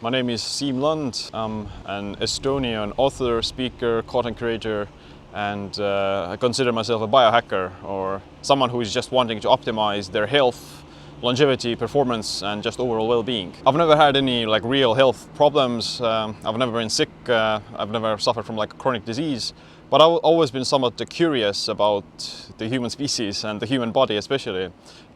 My name is Siim. I'm an Estonian author, speaker, content creator, and I consider myself a biohacker, or someone who is just wanting to optimize their health, longevity, performance, and just overall well-being. I've never had any real health problems. I've never been sick. I've never suffered from a chronic disease. But I've always been somewhat curious about the human species and the human body, especially.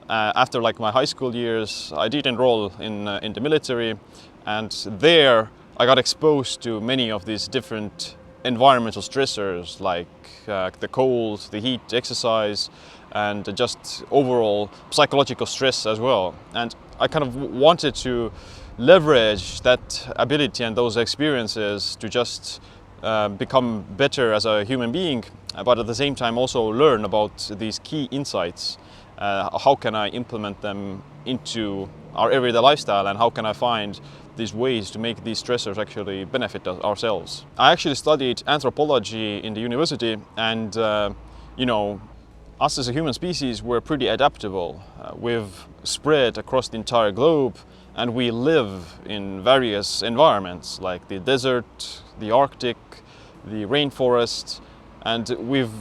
After my high school years, I did enroll in the military, and there I got exposed to many of these different environmental stressors like the cold, the heat, exercise, and just overall psychological stress as well. And I kind of wanted to leverage that ability and those experiences to just become better as a human being, but at the same time also learn about these key insights. How can I implement them into our everyday lifestyle, and how can I find these ways to make these stressors actually benefit ourselves? I actually studied anthropology in the university, and us as a human species, we're pretty adaptable. We've spread across the entire globe, and we live in various environments like the desert, the Arctic, the rainforest, and we've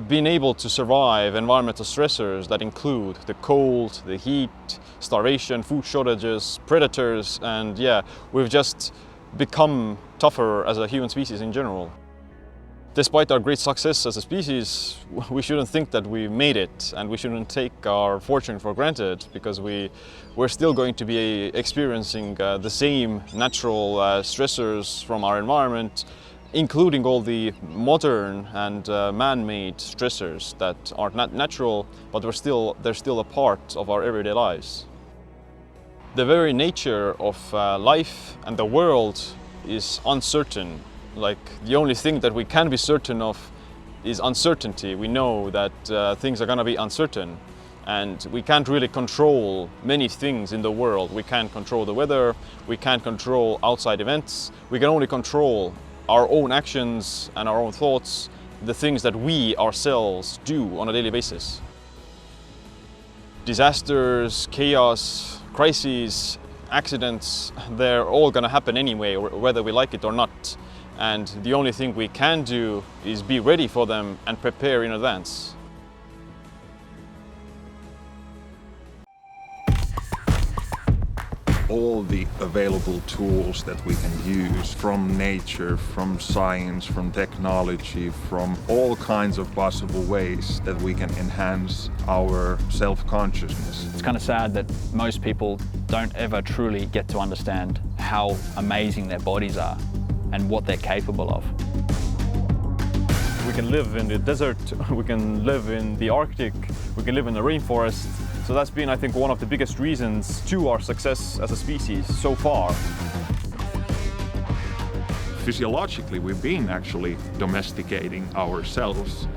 been able to survive environmental stressors that include the cold, the heat, starvation, food shortages, predators, and we've just become tougher as a human species in general. Despite our great success as a species, we shouldn't think that we made it, and we shouldn't take our fortune for granted, because we're still going to be experiencing the same natural stressors from our environment, including all the modern and man-made stressors that are not natural, but they're still a part of our everyday lives. The very nature of life and the world is uncertain. The only thing that we can be certain of is uncertainty. We know that things are going to be uncertain, and we can't really control many things in the world. We can't control the weather, we can't control outside events. We can only control our own actions and our own thoughts, the things that we ourselves do on a daily basis. Disasters, chaos, crises, accidents, they're all going to happen anyway, whether we like it or not. And the only thing we can do is be ready for them and prepare in advance. All the available tools that we can use from nature, from science, from technology, from all kinds of possible ways that we can enhance our self-consciousness. It's kind of sad that most people don't ever truly get to understand how amazing their bodies are and what they're capable of. We can live in the desert, we can live in the Arctic, we can live in the rainforest. So that's been, I think, one of the biggest reasons to our success as a species so far. Physiologically, we've been actually domesticating ourselves.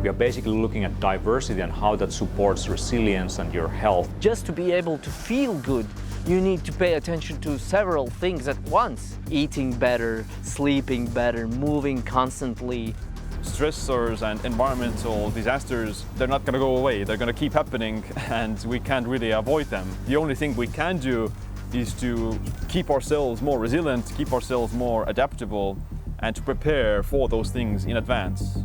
We are basically looking at diversity and how that supports resilience and your health. Just to be able to feel good, you need to pay attention to several things at once. Eating better, sleeping better, moving constantly. Stressors and environmental disasters, they're not going to go away. They're going to keep happening, and we can't really avoid them. The only thing we can do is to keep ourselves more resilient, keep ourselves more adaptable, and to prepare for those things in advance.